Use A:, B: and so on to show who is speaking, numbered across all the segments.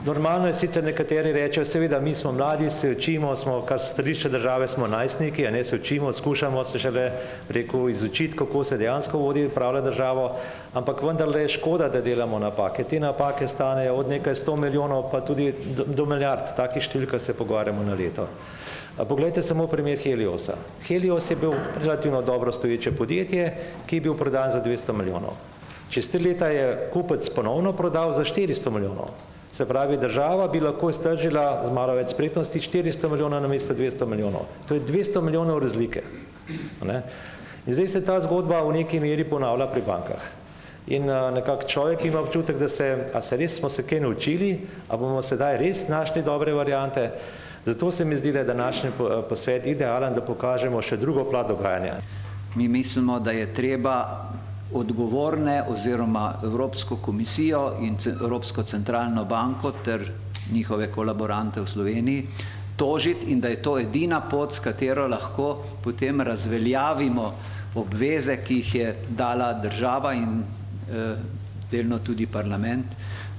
A: Normalno je sicer nekateri rečejo, seveda mi smo mladi, se učimo, smo kar stališče države, smo najstniki, a ne se učimo, skušamo se šele izučiti, kako se dejansko vodi pravila državo, ampak vendarle je škoda, da delamo napake. Te napake stanejo od nekaj 100 milijonov pa tudi do milijard, takih številk se pogovarjamo na leto. Poglejte samo primer Heliosa. Helios je bil relativno dobro stoječe podjetje, ki je bil prodan za 200 milijonov. Čez 3 leta je kupec ponovno prodal za 400 milijonov. Se pravi, država bi lahko iztržila z malo več spretnosti 400 milijonov namesto 200 milijonov. To je 200 milijonov razlike. In zdaj se ta zgodba v neki meri ponavlja pri bankah. In nekako človek ima občutek, da se res smo se kaj naučili, a bomo sedaj res našli dobre variante. Zato se mi zdi, da je današnji posvet idealen, da pokažemo še drugo plat dogajanja.
B: Mi mislimo, da je treba odgovorne oziroma Evropsko komisijo in Evropsko centralno banko ter njihove kolaborante v Sloveniji tožiti in da je to edina pot, s katero lahko potem razveljavimo obveze, ki jih je dala država in delno tudi parlament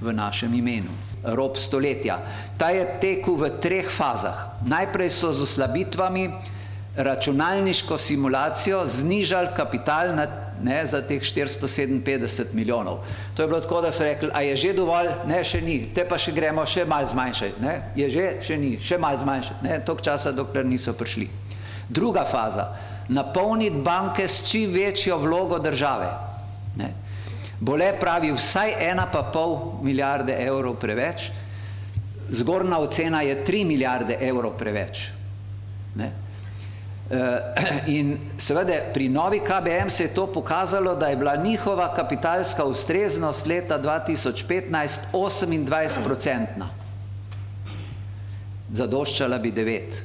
B: v našem imenu. Rob stoletja. Ta je tekel v 3 fazah. Najprej so z oslabitvami računalniško simulacijo znižali kapital za teh 457 milijonov. To je bilo tako, da so rekli, a je že dovolj? Ne, še ni. Te pa še gremo še malo zmanjšati. Je že? Še ni. Še malo zmanjšati. Toliko časa, dokler niso prišli. Druga faza. Napolniti banke s čim večjo vlogo države. Bole pravi, vsaj 1,5 milijarde evrov preveč. Zgornja ocena je 3 milijarde evrov preveč. In seveda pri novi KBM se je to pokazalo, da je bila njihova kapitalska ustreznost leta 2015 28%. Zadoščala bi 9.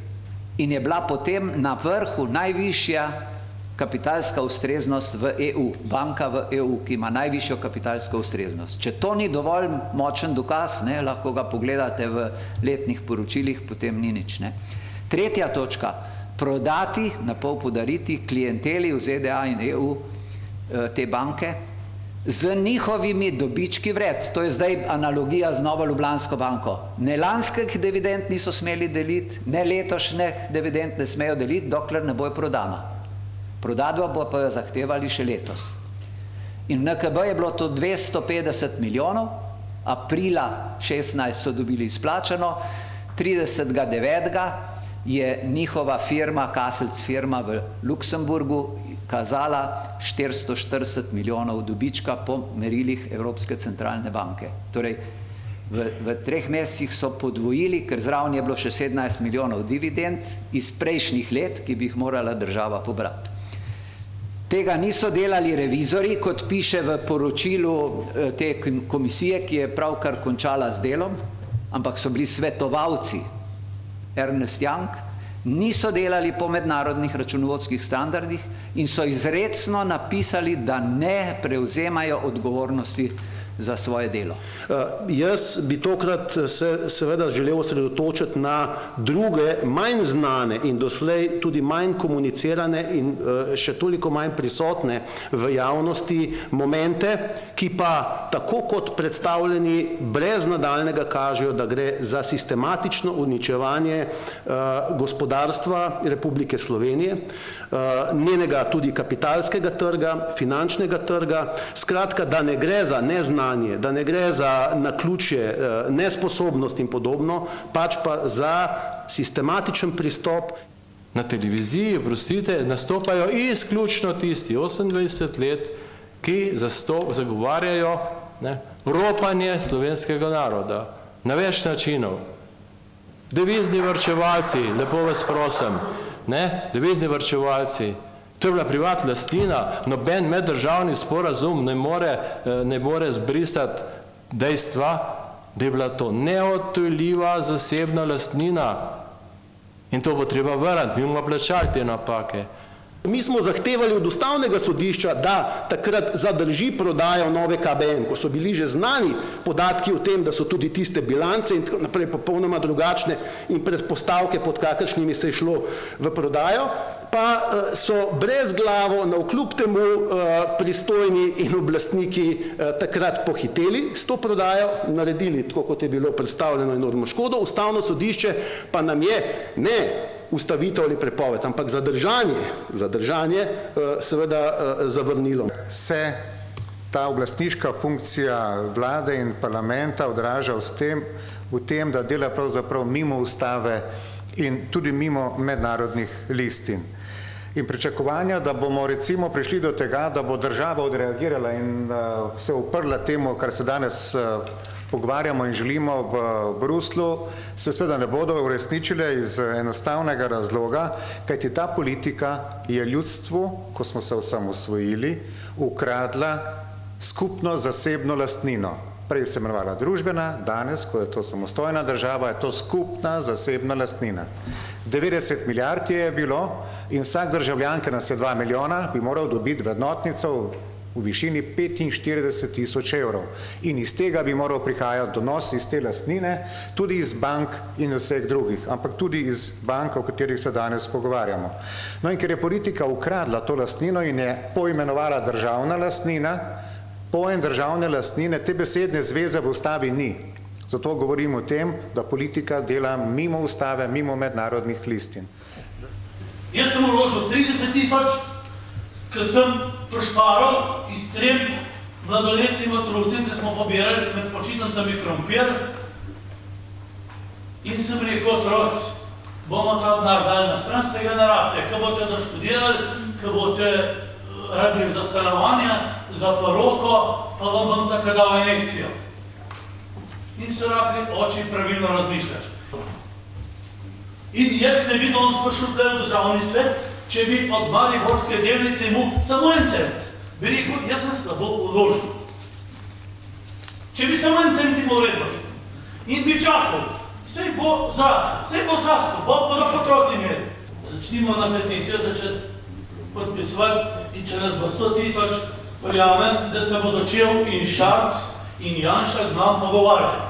B: In je bila potem na vrhu najvišja kapitalska ustreznost v EU, banka v EU, ki ima najvišjo kapitalsko ustreznost. Če to ni dovolj močen dokaz, lahko ga pogledate v letnih poročilih, potem ni nič. Tretja točka. Prodati, na pol podariti klienteli v ZDA in EU te banke z njihovimi dobički vred. To je zdaj analogija z Novo Ljubljansko banko. Ne lanskih dividend niso smeli deliti, ne letošnjih dividend ne smejo deliti, dokler ne bojo prodana. Prodadva bo pa jo zahtevali še letos. In v NKB je bilo to 250 milijonov, aprila 16 so dobili izplačano, 30.9. je njihova firma, Kaselc firma v Luksemburgu, kazala 440 milijonov dobička po merilih Evropske centralne banke. Torej, v 3 mesecih so podvojili, ker zraven je bilo še 17 milijonov dividend iz prejšnjih let, ki bi jih morala država pobrati. Tega niso delali revizori, kot piše v poročilu te komisije, ki je pravkar končala z delom, ampak so bili svetovalci Ernst Young, niso delali po mednarodnih računovodskih standardih in so izrecno napisali, da ne prevzemajo odgovornosti za svoje delo.
C: Jaz bi tokrat se seveda želel osredotočiti na druge, manj znane in doslej tudi manj komunicirane in še toliko manj prisotne v javnosti momente, ki pa tako kot predstavljeni brez nadaljnega kažejo, da gre za sistematično uničevanje gospodarstva Republike Slovenije, njenega tudi kapitalskega trga, finančnega trga, skratka, da ne gre za neznanje, da ne gre za naključje, nesposobnost in podobno, pač pa za sistematičen pristop.
D: Na televiziji, prostite, nastopajo izključno tisti 28 let, ki zagovarjajo ropanje slovenskega naroda na več načinov. Devizni varčevalci, lepo vas prosim, devizni varčevalci, to je bila privatna lastnina, noben meddržavni sporazum ne more zbrisati dejstva, da je bila to neodtujljiva zasebna lastnina in to bo treba vrniti, mi bomo plačali te napake.
C: Mi smo zahtevali od Ustavnega sodišča, da takrat zadrži prodajo nove KBM, ko so bili že znani podatki o tem, da so tudi tiste bilance in tako naprej popolnoma drugačne in predpostavke, pod kakršnimi se je šlo v prodajo. pa so brezglavo navkljub temu pristojni in oblastniki takrat pohiteli s to prodajo, naredili tako, kot je bilo predstavljeno, enormno škodo. Ustavno sodišče pa nam je ne ustavitev ali prepoved, ampak zadržanje seveda zavrnilo.
E: Se ta oblastniška funkcija vlade in parlamenta odraža v tem, da dela pravzaprav mimo ustave in tudi mimo mednarodnih listin. In pričakovanja, da bomo recimo prišli do tega, da bo država odreagirala in se uprla temu, kar se danes pogovarjamo in želimo v Bruslu, se seveda ne bodo uresničile iz enostavnega razloga, kajti ta politika je ljudstvu, ko smo se osamosvojili, ukradla skupno zasebno lastnino. Prej se imenovala družbena, danes, ko je to samostojna država, je to skupna zasebna lastnina. 90 milijard je bilo in vsak državljan, ki nas je 2 milijona, bi moral dobiti vrednotnico v višini 45 tisoč evrov. In iz tega bi moral prihajati donos iz te lastnine, tudi iz bank in vseh drugih, ampak tudi iz bank, o katerih se danes pogovarjamo. No in ker je politika ukradla to lastnino in je poimenovala državna lastnina, pojem državne lastnine, te besedne zveze v ustavi ni. Zato govorim o tem, da politika dela mimo ustave, mimo mednarodnih listin.
F: Jaz sem vložil 30 tisoč, ker sem prišparal iz 3 mladoletnim otrocem, ki smo pobirali med počitnicami krompir, in sem rekel, otroci, bomo ta denar dali na stran, se ga ne rabite, ko boste doštudirali, ko boste rabili za stanovanja, za poroko, pa vam bom tako dal injekcijo. In so rekli, oči, pravilno razmišljaš. In jaz ne bi danes prišel tukaj v državni svet, če bi od mariborske delnice imel samo 1 cent. Bi rekel, jaz sem slabo vložil. Če bi samo 1 cent imel vrednosti. In bi čakal, vse bo zraslo, bodo otroci imeli. Začnimo na peticijo začeti podpisovati in če nas bo 100 tisoč, verjamem, da se bo začel in Šarc in Janša z nam pogovarjati.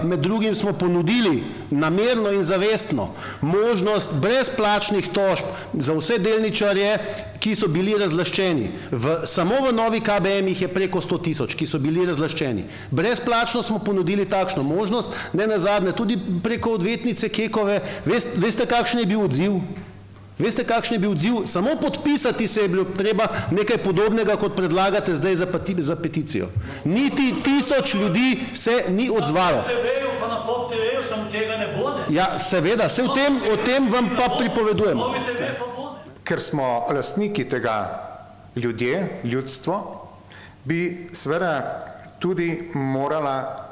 C: Med drugim smo ponudili namerno in zavestno možnost brezplačnih tožb za vse delničarje, ki so bili razlaščeni. Samo v Novi KBM jih je preko 100 tisoč, ki so bili razlaščeni. Brezplačno smo ponudili takšno možnost, ne nazadnje tudi preko odvetnice Kekove. Veste, kakšen je bil odziv? Veste, kakšen je bil odziv? Samo podpisati se je bilo treba nekaj podobnega, kot predlagate zdaj za peticijo. Niti 1000 ljudi se ni odzvalo.
F: Na POP-TV-ju, pa na POP-TV-ju samo tega ne bode.
C: Ja, seveda, se o tem vam pa pripovedujemo.
F: POP-TV pa bode.
E: Ker smo lastniki tega ljudstvo, bi seveda tudi morala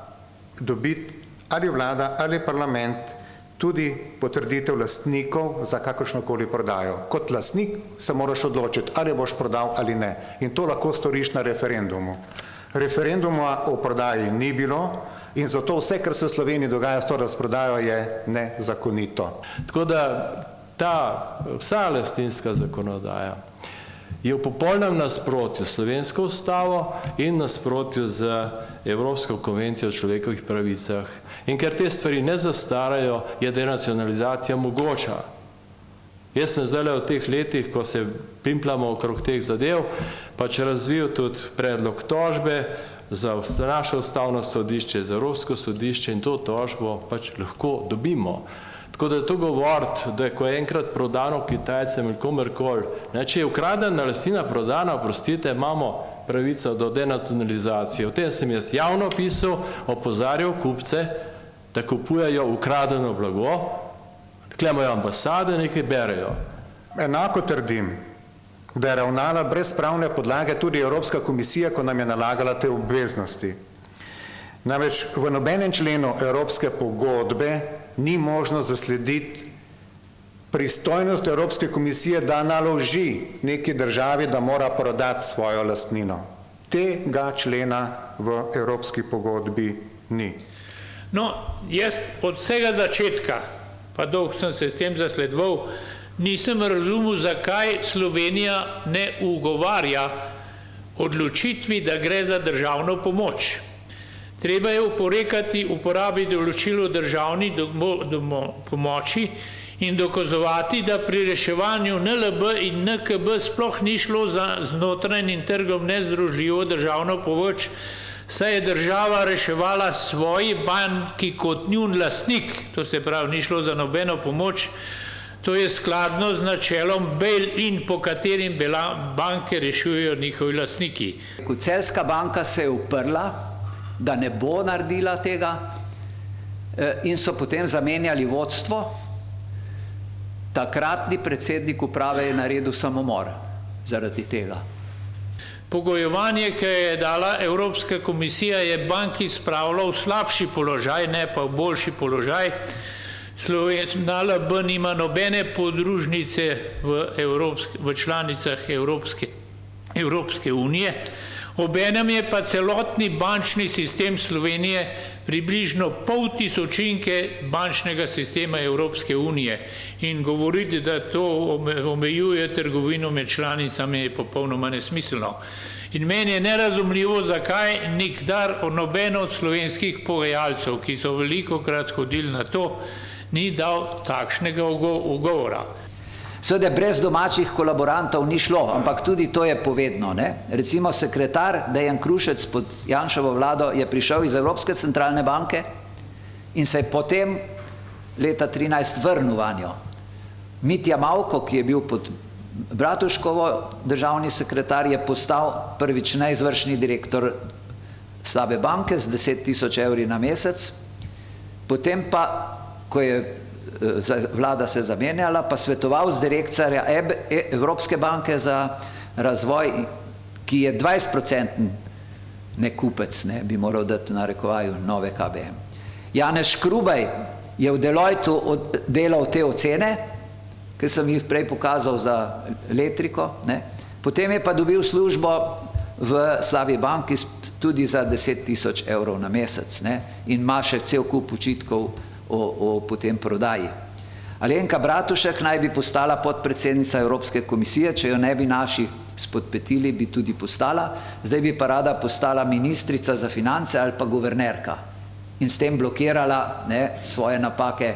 E: dobiti ali vlada ali parlament tudi potrditev lastnikov za kakršnokoli prodajo. Kot lastnik se moraš odločiti, ali boš prodal ali ne. In to lahko storiš na referendumu. Referenduma o prodaji ni bilo in zato vse, kar se v Sloveniji dogaja s to razprodajo, je nezakonito.
D: Tako da vsa lastninska zakonodaja je v popolnem nasprotju s slovensko ustavo in nasprotju z Evropsko konvencijo o človekovih pravicah. In ker te stvari ne zastarajo, je denacionalizacija mogoča. Jaz sem zdaj v teh letih, ko se pimplamo okrog teh zadev, pač razvil tudi predlog tožbe za naše ustavno sodišče, za Evropsko sodišče in to tožbo pač lahko dobimo. Tako da to govoriti, da ko je enkrat prodano Kitajcem ali komerkoli, če je ukradena lastnina prodana, oprostite, imamo pravico do denacionalizacije. O tem sem jaz javno pisal, opozarjal kupce, da kupujejo ukradeno blago, klemajo ambasade, nekaj berejo.
E: Enako trdim, da je ravnala brez pravne podlage tudi Evropska komisija, ko nam je nalagala te obveznosti. Namreč v nobenem členu Evropske pogodbe ni možno zaslediti pristojnost Evropske komisije, da naloži neki državi, da mora prodati svojo lastnino. Tega člena v Evropski pogodbi ni.
G: No, jaz od vsega začetka, pa dolgo sem se s tem zasledoval, nisem razumel, zakaj Slovenija ne ugovarja odločitvi, da gre za državno pomoč. Treba je oporekati uporabi določilo državni pomoči in dokazovati, da pri reševanju NLB in NKB sploh ni šlo za z notranjim trgom nezdružljivo državno pomoč, saj je država reševala svoji banki kot njun lastnik, to se pravi, ni šlo za nobeno pomoč. To je skladno z načelom bail-in, po katerim banke rešujejo njihovi lastniki.
B: Celjska banka se je uprla, da ne bo naredila tega, in so potem zamenjali vodstvo. Takratni predsednik uprave je naredil samomor zaradi tega.
G: Pogojevanje, ki je dala Evropska komisija, je banki spravilo v slabši položaj, ne pa v boljši položaj. NLB nima nobene podružnice v članicah Evropske unije, obenem je pa celotni bančni sistem Slovenije približno pol tisočinke bančnega sistema Evropske unije in govoriti, da to omejuje trgovino med članicami, je popolnoma nesmiselno. In meni je nerazumljivo, zakaj nikdar nobeno od slovenskih pogajalcev, ki so velikokrat hodili na to, ni dal takšnega ugovora.
B: Seveda brez domačih kolaborantov ni šlo, ampak tudi to je povedno. Recimo sekretar Dejan Krušec pod Janševo vlado je prišel iz Evropske centralne banke in se je potem leta 2013 vrnil vanjo. Mitja Mavko, ki je bil pod Bratuškovo državni sekretar, je postal prvič neizvršni direktor slabe banke z 10 000 evri na mesec, potem pa ko je vlada se zamenjala, pa svetoval z direktorja Evropske banke za razvoj, ki je 20% nekupec, bi moral dati v narekovaju nove KBM. Janez Škrubaj je v Deloittu delal te ocene, ki sem jih prej pokazal za Letriko, potem je pa dobil službo v slabi banki tudi za 10 000 evrov na mesec in ima še cel kup očitkov o potem prodaji. Alenka Bratušek naj bi postala podpredsednica Evropske komisije, če jo ne bi naši spodpetili, bi tudi postala, zdaj bi pa rada postala ministrica za finance ali pa guvernerka in s tem blokirala svoje napake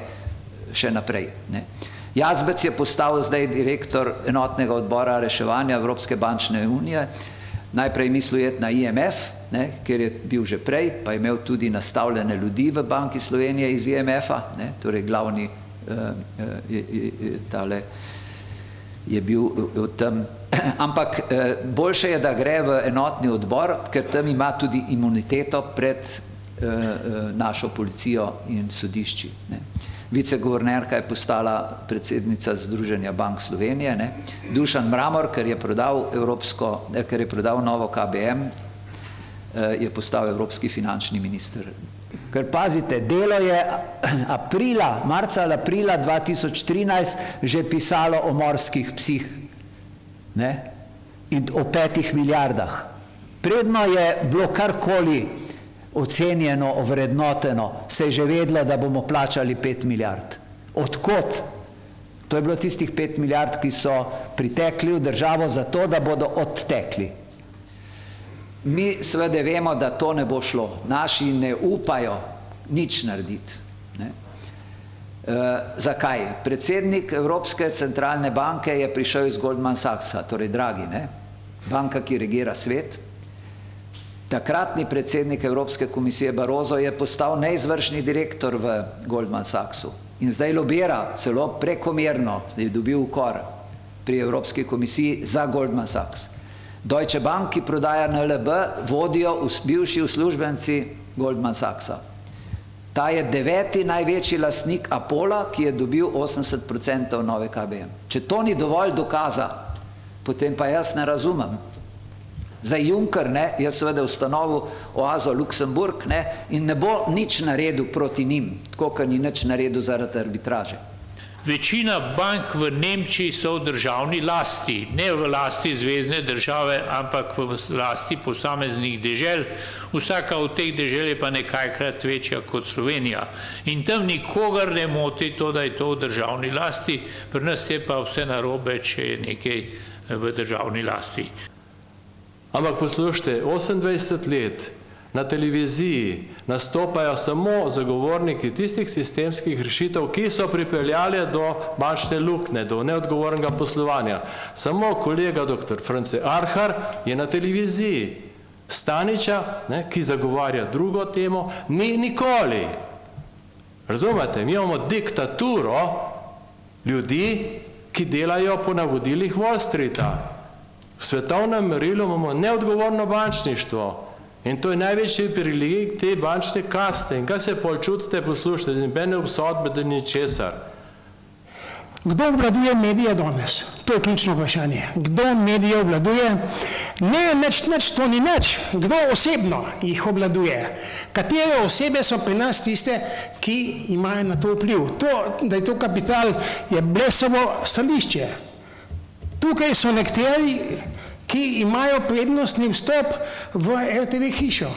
B: še naprej. Jazbec je postal zdaj direktor enotnega odbora reševanja Evropske bančne unije, najprej mislil je na IMF, ker je bil že prej, pa je imel tudi nastavljene ljudi v Banki Slovenije iz IMF-a, torej glavni tale je bil tam. Ampak boljše je, da gre v enotni odbor, ker tam ima tudi imuniteto pred našo policijo in sodišči. Viceguvernerka je postala predsednica Združenja bank Slovenije, Dušan Mramor, ker je prodal novo KBM, je postal evropski finančni minister. Ker pazite, Delo je marca ali aprila 2013 že pisalo o morskih psih in o 5 milijardah. Predno je bilo karkoli ocenjeno, ovrednoteno, se je že vedelo, da bomo plačali 5 milijard. Odkot? To je bilo tistih 5 milijard, ki so pritekli v državo zato, da bodo odtekli. Mi seveda vemo, da to ne bo šlo. Naši ne upajo nič narediti. Zakaj? Predsednik Evropske centralne banke je prišel iz Goldman Sachsa, torej Draghi, banka, ki regira svet. Takratni predsednik Evropske komisije Barroso je postal neizvršni direktor v Goldman Sachsu in zdaj lobira celo prekomerno, je dobil ukor pri Evropski komisiji za Goldman Sachs. Deutsche Bank, ki prodaja NLB, vodijo bivši uslužbenci Goldman Sachsa. Ta je 9. največji lastnik Apola, ki je dobil 80% nove KBM. Če to ni dovolj dokaza, potem pa jaz ne razumem. Zdaj Juncker je seveda ustanovil oazo Luksemburg in ne bo nič naredil proti njim, tako kot ni nič naredil zaradi arbitraže.
G: Večina bank v Nemčiji so v državni lasti, ne v lasti zvezne države, ampak v lasti posameznih dežel. Vsaka od teh dežel je pa nekajkrat večja kot Slovenija. In tam nikogar ne moti to, da je to v državni lasti, pri nas je pa vse narobe, če je nekaj v državni lasti.
D: Ampak poslušajte, 28 let na televiziji nastopajo samo zagovorniki tistih sistemskih rešitev, ki so pripeljali do bančne luknje, do neodgovornega poslovanja. Samo kolega dr. France Arhar je na televiziji. Staniča, ne, ki zagovarja drugo temo, ni nikoli. Razumete, mi imamo diktaturo ljudi, ki delajo po navodilih Wall Streeta. V svetovnem merilu imamo neodgovorno bančništvo in to je največji privilegij te bančne kaste. In kaj se pol čutite, poslušajte, nobene obsodbe, da ni česar.
H: Kdo obvladuje medije danes? To je ključno vprašanje. Kdo medije obvladuje? Ne, nič, to ni nič. Kdo osebno jih obvladuje? Katere osebe so pri nas tiste, ki imajo na to vpliv? To, da je to kapital, je blesovo stališče. Tukaj so nekateri, ki imajo prednostni vstop v RTV hišo.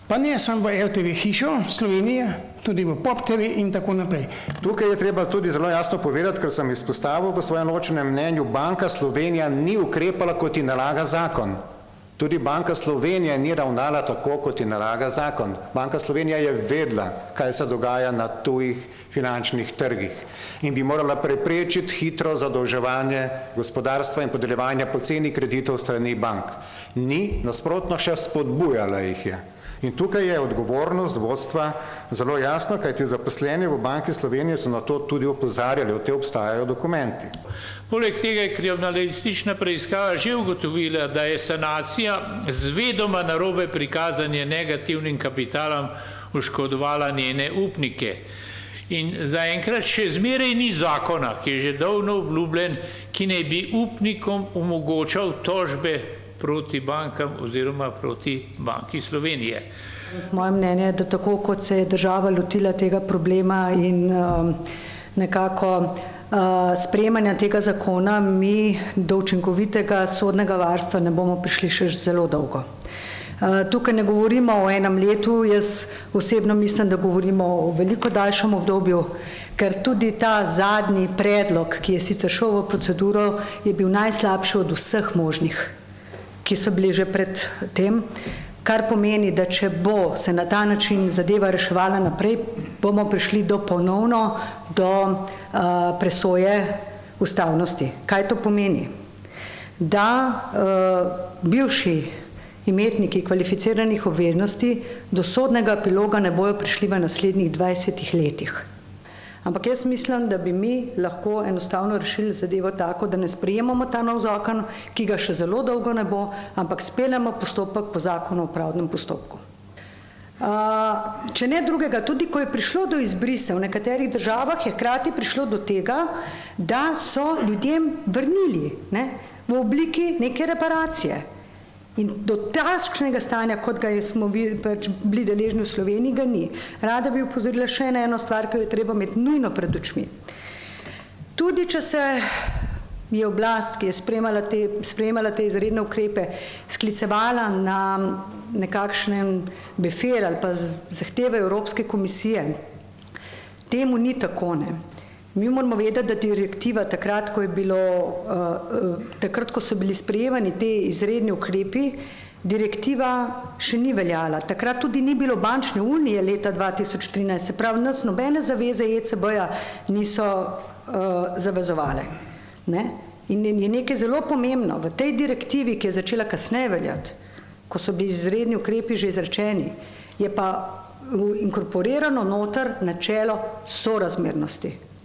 H: Pa ne samo v RTV hišo Slovenije, tudi v Pop TV in tako naprej.
E: Tukaj je treba tudi zelo jasno povedati, ker sem izpostavil v svojem ločenem mnenju, Banka Slovenija ni ukrepala, kot ji nalaga zakon. Tudi Banka Slovenija ni ravnala tako, kot ji nalaga zakon. Banka Slovenija je vedela, kaj se dogaja na tujih finančnih trgih in bi morala preprečiti hitro zadolževanje gospodarstva in podeljevanje poceni kreditov strani bank. Ni, nasprotno še spodbujala jih je. In tukaj je odgovornost vodstva zelo jasno, kajti zaposleni v Banki Slovenije so na to tudi opozarjali, o te obstajajo dokumenti.
G: Poleg tega je kriminalistična preiskava že ugotovila, da je sanacija zvedoma narobe prikazanje negativnim kapitalom oškodovala njene upnike. In zaenkrat še zmeraj ni zakona, ki je že davno obljubljen, ki naj bi upnikom omogočal tožbe proti bankam oziroma proti Banki Slovenije.
I: Moje mnenje je, da tako kot se je država lotila tega problema in nekako sprejemanja tega zakona, mi do učinkovitega sodnega varstva ne bomo prišli še zelo dolgo. Tukaj ne govorimo o enem letu, jaz osebno mislim, da govorimo o veliko daljšem obdobju, ker tudi ta zadnji predlog, ki je sicer šel v proceduro, je bil najslabši od vseh možnih, ki so bili že pred tem, kar pomeni, da če bo se na ta način zadeva reševala naprej, bomo prišli ponovno do presoje ustavnosti. Kaj to pomeni? Da bivši imetniki kvalificiranih obveznosti do sodnega epiloga ne bojo prišli v naslednjih 20 letih. Ampak jaz mislim, da bi mi lahko enostavno rešili zadevo tako, da ne sprejemamo ta nov zakon, ki ga še zelo dolgo ne bo, ampak speljamo postopek po zakonu o pravdnem postopku. Če ne drugega, tudi ko je prišlo do izbrisa v nekaterih državah, je hkrati prišlo do tega, da so ljudem vrnili v obliki neke reparacije. In do takšnega stanja, kot ga smo bili deležni v Sloveniji, ga ni. Rada bi opozorila še na eno stvar, ki jo je treba imeti nujno pred očmi. Tudi če se je oblast, ki je sprejemala te izredne ukrepe, sklicevala na nekakšen befer ali pa zahteve Evropske komisije, temu ni tako, ne. Mi moramo vedeti, da direktiva takrat, ko so bili sprejemani te izredni ukrepi, direktiva še ni veljala. Takrat tudi ni bilo bančne unije leta 2013, se pravi, nas nobene zaveze ECB-ja niso zavezovale. In je nekaj zelo pomembno, v tej direktivi, ki je začela kasneje veljati, ko so bili izredni ukrepi že izrečeni, je pa inkorporirano noter načelo sorazmernosti.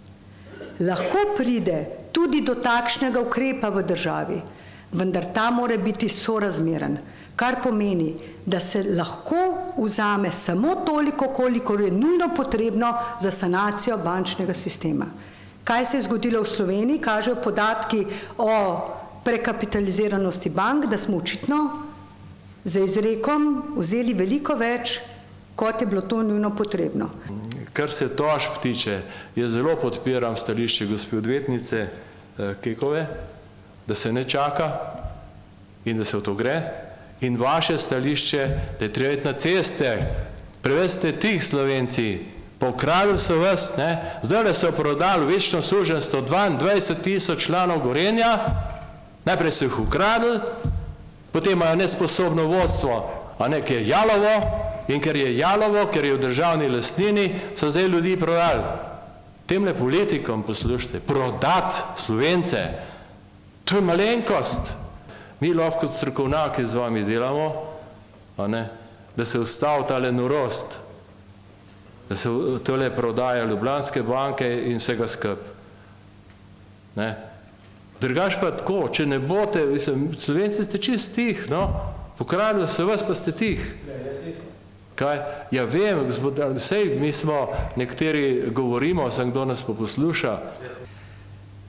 I: Lahko pride tudi do takšnega ukrepa v državi, vendar ta mora biti sorazmeren, kar pomeni, da se lahko vzame samo toliko, kolikor je nujno potrebno za sanacijo bančnega sistema. Kaj se je zgodilo v Sloveniji? Kažejo podatki o prekapitaliziranosti bank, da smo očitno za izrekom vzeli veliko več, kot je bilo to nujno potrebno.
D: Kar se tožb tiče, jaz zelo podpiram stališče gospe odvetnice Kekove, da se ne čaka in da se v to gre. In vaše stališče, da je treba iti na ceste, preveste tih Slovenci, pokradili so vas, zdaj so prodali večno suženjstvo 22 000 članov Gorenja, najprej so jih ukradili, potem imajo nesposobno vodstvo, ki je jalovo, In ker je jalovo, ker je v državni lastnini, so zdaj ljudi prodali. Temle politikom, poslušajte, prodati Slovence, to je malenkost. Mi lahko kot strokovnjaki z vami delamo, a ne, da se ustavi tale norost, da se tole prodaja Ljubljanske banke in vsega skup. Ne. Drugač pa tako, če ne boste, Slovenci ste čist tih, no, pokradili se vas, pa ste tih. Kaj? Ja vem, gospod, sej mi smo, nekateri govorimo, sem kdo nas pa posluša.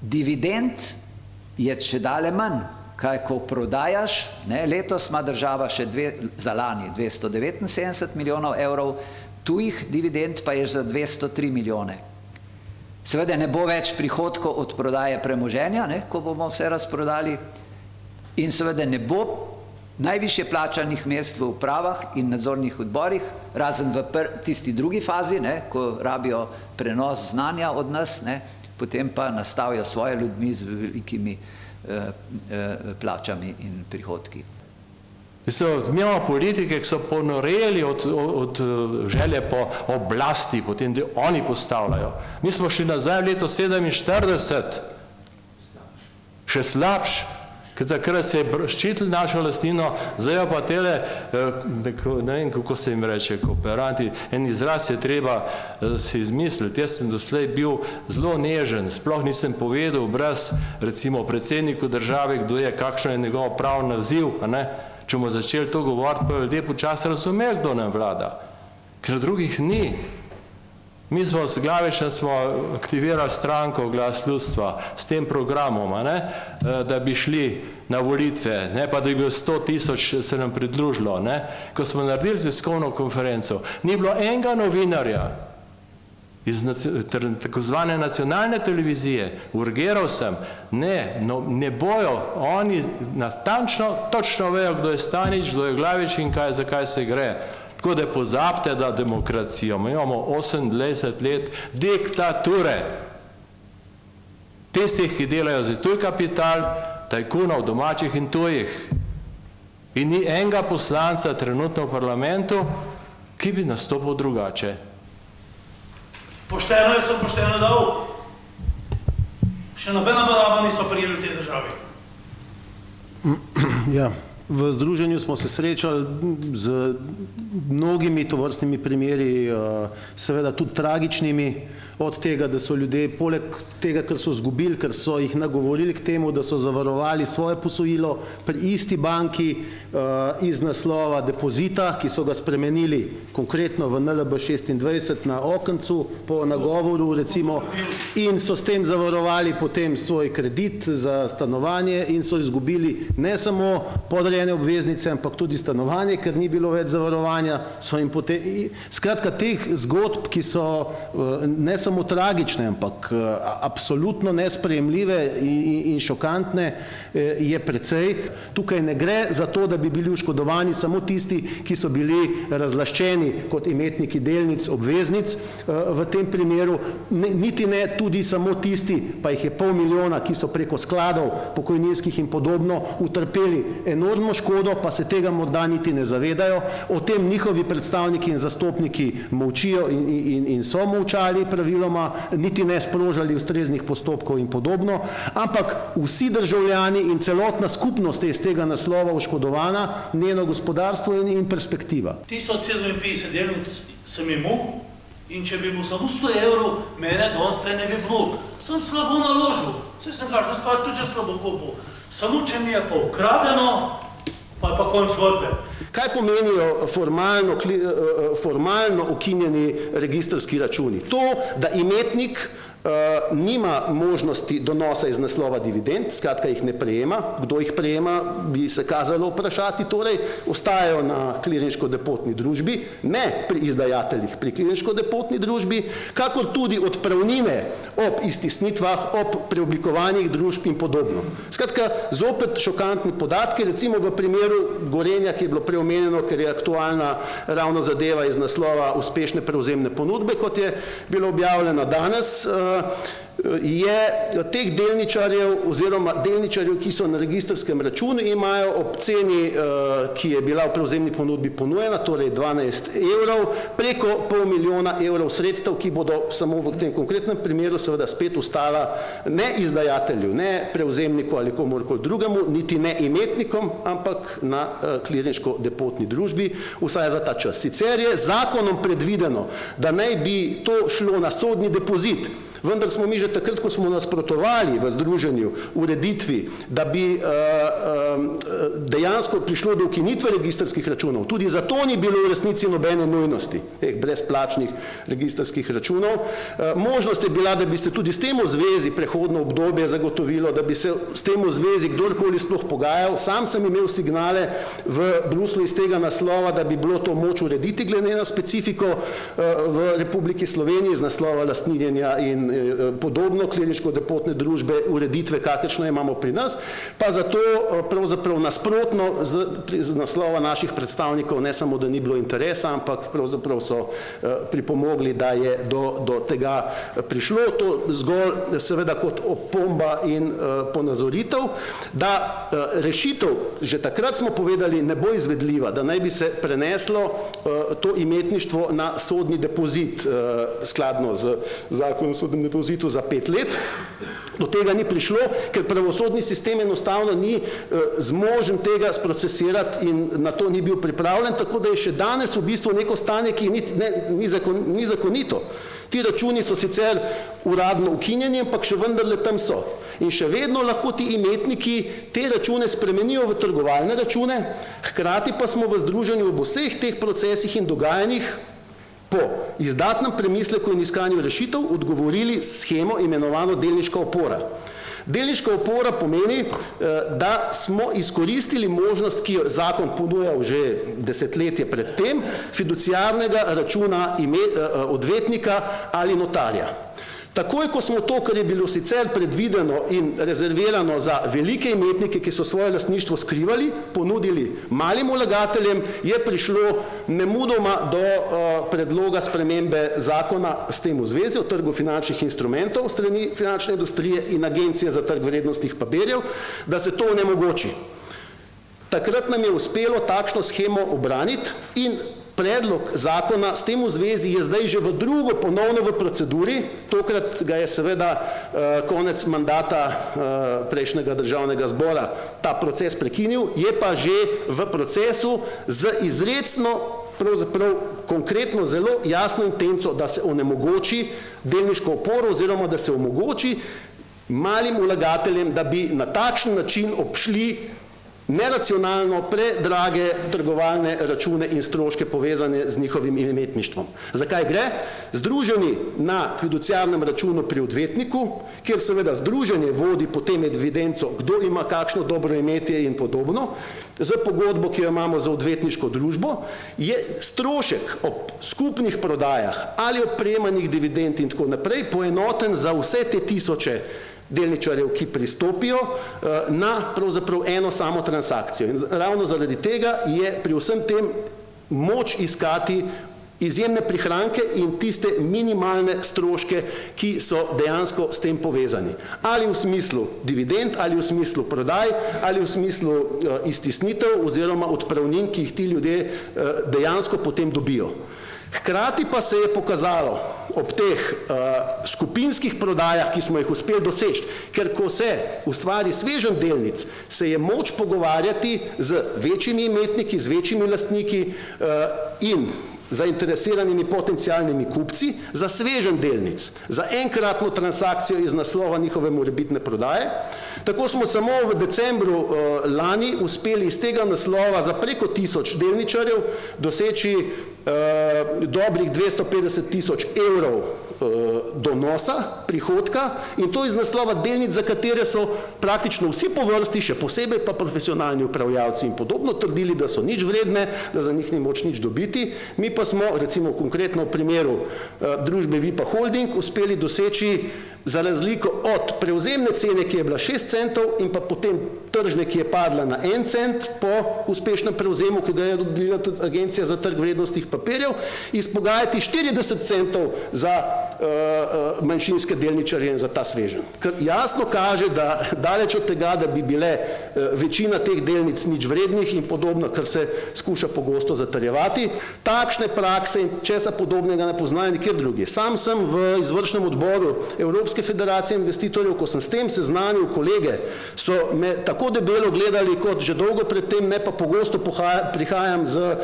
B: Dividend je če dale manj, kaj ko prodajaš, ne, letos ima država še za lani 279 milijonov evrov, tujih dividend pa je za 203 milijone. Seveda ne bo več prihodkov od prodaje premoženja, ne, ko bomo vse razprodali, in seveda ne bo najvišje plačanih mest v upravah in nadzornih odborih, razen v tisti drugi fazi, ne, ko rabijo prenos znanja od nas, ne, potem pa nastavijo svoje ljudmi z velikimi plačami in prihodki.
D: Mi imamo politike, ki so ponoreli od želje po oblasti, potem da oni postavljajo. Mi smo šli nazaj v leto 47, še slabš, ker takrat se je ščitili našo lastnino, zdaj pa tele, ne vem, kako se jim reče, kooperanti, en izraz je treba si izmisliti. Jaz sem doslej bil zelo nežen, sploh nisem povedal brez, recimo, predsedniku države, kdo je, kakšno je njegov pravni naziv, a ne? Če bomo začeli to govoriti, pa ljudje počasi razumeli, kdo nam vlada, ker drugih ni. Mi smo z Glavičem aktivirali stranko Glas ljudstva s tem programom, a ne, da bi šli na volitve, ne, pa da bi bilo 100 000 se nam pridružilo, ne. Ko smo naredili tiskovno konferenco, ni bilo enega novinarja iz tako zvane nacionalne televizije, urgiral sem, ne bojo, oni natančno, točno vejo, kdo je Stanič, kdo je Glavič in za kaj se gre. Tako da pozabite, da demokracijo, mi imamo 28 let diktature, tistih, ki delajo za tuj kapital, tajkunov, domačih in tujih. In ni enega poslanca trenutno v parlamentu, ki bi nastopil drugače.
F: Pošteno je, so pošteno dal. Še nobena baraba niso prijeli v tej državi.
C: Ja, v združenju smo se srečali z mnogimi tovrstnimi primeri, seveda tudi tragičnimi, od tega, da so ljudje poleg tega, ker so izgubili, ker so jih nagovorili k temu, da so zavarovali svoje posojilo pri isti banki iz naslova depozita, ki so ga spremenili konkretno v NLB 26 na okencu po nagovoru recimo in so s tem zavarovali potem svoj kredit za stanovanje in so izgubili ne samo podrejene obveznice, ampak tudi stanovanje, ker ni bilo več zavarovanja, so jim potem, skratka teh zgodb, ki so ne samo tragične, ampak absolutno nesprejemljive in šokantne, je precej. Tukaj ne gre za to, da bi bili oškodovani samo tisti, ki so bili razlaščeni kot imetniki delnic, obveznic v tem primeru, niti ne tudi samo tisti, pa jih je 500 000, ki so preko skladov pokojninskih in podobno utrpeli enormno škodo, pa se tega morda niti ne zavedajo. O tem njihovi predstavniki in zastopniki molčijo in so molčali praviloma, niti ne sprožali ustreznih postopkov in podobno, ampak vsi državljani in celotna skupnost je iz tega naslova oškodovana, njeno gospodarstvo in perspektiva.
F: 1057 delnic sem imel in če bi mu samo 100 evrov, mene danes ne bi bilo. Sem slabo naložil, vse sem kažem stvar tudi slabo kupil. Samo če mi je pa ukradeno, pa je pa konc zgodbe.
C: Kaj pomenijo formalno ukinjeni registrski računi? To, da imetnik nima možnosti donosa iz naslova dividend, skratka jih ne prejema, kdo jih prejema, bi se kazalo vprašati, torej ostajajo na klirinško-depotni družbi, ne pri izdajateljih pri klirinško-depotni družbi, kakor tudi odpravnine ob iztisnitvah, ob preoblikovanjih družb in podobno. Skratka, zopet šokantni podatki, recimo v primeru Gorenja, ki je bilo preomenjeno, ker je aktualna ravno zadeva iz naslova uspešne prevzemne ponudbe, kot je bilo objavljeno danes, je teh delničarjev oziroma delničarjev, ki so na registrskem računu, imajo ob ceni, ki je bila v prevzemni ponudbi ponujena, torej 12 evrov, preko $500 000 sredstev, ki bodo samo v tem konkretnem primeru seveda spet ostala ne izdajatelju, ne prevzemniku ali komorkoli drugemu, niti ne imetnikom, ampak na klirinško depotni družbi, vsaj za ta čas. Sicer je zakonom predvideno, da naj bi to šlo na sodni depozit, vendar smo mi že takrat, ko smo nasprotovali v združenju ureditvi, da bi dejansko prišlo do ukinitve registrskih računov, tudi zato ni bilo v resnici nobene nujnosti teh brezplačnih registrskih računov. Možnost je bila, da bi se tudi s tem v zvezi prehodno obdobje zagotovilo, da bi se s tem v zvezi kdorkoli sploh pogajal. Sam sem imel signale v Bruslju iz tega naslova, da bi bilo to moč urediti glede na specifiko v Republiki Sloveniji z naslova lastninjenja in podobno klirinško-depotne družbe, ureditve, kakršno imamo pri nas, pa zato pravzaprav nasprotno z naslova naših predstavnikov ne samo, da ni bilo interesa, ampak pravzaprav so pripomogli, da je do tega prišlo. To zgolj seveda kot opomba in ponazoritev, da rešitev, že takrat smo povedali, ne bo izvedljiva, da naj bi se preneslo to imetništvo na sodni depozit skladno z zakonom o sodnem depozitu za 5 let. Do tega ni prišlo, ker pravosodni sistem enostavno ni zmožen tega sprocesirati in na to ni bil pripravljen, tako da je še danes v bistvu neko stanje, ki ni zakonito. Ti računi so sicer uradno ukinjeni, ampak še vendarle tam so. In še vedno lahko ti imetniki te račune spremenijo v trgovalne račune, hkrati pa smo v združenju v vseh teh procesih in dogajanjih po izdatnem premisleku in iskanju rešitev odgovorili s shemo imenovano delniška opora. Delniška opora pomeni, da smo izkoristili možnost, ki jo zakon ponujal že desetletje pred tem, fiduciarnega računa odvetnika ali notarja. Takoj, ko smo to, kar je bilo sicer predvideno in rezervirano za velike imetnike, ki so svoje lastništvo skrivali, ponudili malim vlagateljem, je prišlo nemudoma do predloga spremembe zakona s tem v zvezi o trgu finančnih instrumentov strani finančne industrije in Agencije za trg vrednostnih papirjev, da se to onemogoči. Takrat nam je uspelo takšno shemo obraniti in predlog zakona s tem v zvezi je zdaj že v drugo ponovno v proceduri, tokrat ga je seveda konec mandata prejšnjega državnega zbora ta proces prekinil, je pa že v procesu z izrecno, pravzaprav konkretno zelo jasno intenco, da se onemogoči delniško oporo oziroma da se omogoči malim vlagateljem, da bi na takšen način obšli neracionalno predrage trgovalne račune in stroške povezane z njihovim imetništvom. Zakaj gre? Združeni na fiduciarnem računu pri odvetniku, kjer seveda združenje vodi potem evidenco, kdo ima kakšno dobro imetje in podobno, za pogodbo, ki jo imamo za odvetniško družbo, je strošek ob skupnih prodajah ali ob prejemanjih dividend in tako naprej poenoten za vse te tisoče delničarjev, ki pristopijo na pravzaprav eno samo transakcijo. In ravno zaradi tega je pri vsem tem moč iskati izjemne prihranke in tiste minimalne stroške, ki so dejansko s tem povezani. Ali v smislu dividend, ali v smislu prodaj, ali v smislu iztisnitev oziroma odpravnin, ki jih ti ljudje dejansko potem dobijo. Hkrati pa se je pokazalo ob teh skupinskih prodajah, ki smo jih uspeli doseči, ker ko se ustvari sveženj delnic, se je moč pogovarjati z večjimi imetniki, z večjimi lastniki in zainteresiranimi potencialnimi kupci za sveženj delnic, za enkratno transakcijo iz naslova njihove morebitne prodaje. Tako smo samo v decembru lani uspeli iz tega naslova za preko 1000 delničarjev doseči dobrih 250 000 evrov donosa, prihodka in to iz naslova delnic, za katere so praktično vsi po vrsti, še posebej pa profesionalni upravljavci in podobno, trdili, da so nič vredne, da za njih ni moč nič dobiti. Mi pa smo, recimo konkretno v primeru družbe Vipa Holding, uspeli doseči za razliko od prevzemne cene, ki je bila 6 centov in pa potem tržne, ki je padla na 1 cent po uspešnem prevzemu, ki ga je dobila tudi Agencija za trg vrednostnih papirjev, izpogajati 40 centov za manjšinske delničarje in za ta sveženj. Ker jasno kaže, da daleč od tega, da bi bile večina teh delnic nič vrednih in podobno, kar se skuša pogosto zatrjevati, takšne prakse in česa podobnega ne poznajo nikjer drugje. Sam sem v izvršnem odboru Evropske federacije investitorjev, ko sem s tem seznanil kolege, so me tako debelo gledali kot že dolgo predtem, ne pa pogosto prihajam z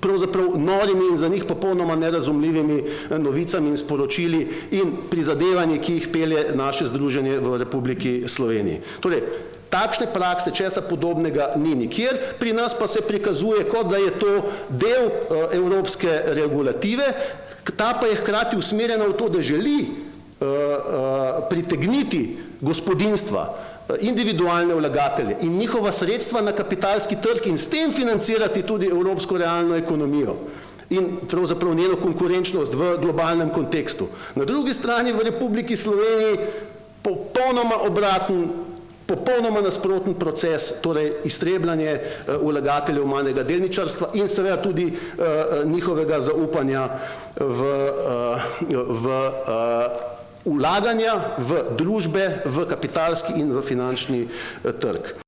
C: pravzaprav norimi in za njih popolnoma nerazumljivimi novicami in sporočili in prizadevanji, ki jih pelje naše združenje v Republiki Sloveniji. Torej, takšne prakse, česa podobnega ni nikjer, pri nas pa se prikazuje, kot da je to del evropske regulative, ta pa je hkrati usmerjena v to, da želi pritegniti gospodinjstva, individualne vlagatelje in njihova sredstva na kapitalski trg in s tem financirati tudi evropsko realno ekonomijo in pravzaprav njeno konkurenčnost v globalnem kontekstu. Na drugi strani v Republiki Sloveniji popolnoma obraten, popolnoma nasproten proces, torej iztrebljanje vlagateljev manjega delničarstva in seveda tudi njihovega zaupanja v vlaganja v družbe, v kapitalski in v finančni trg.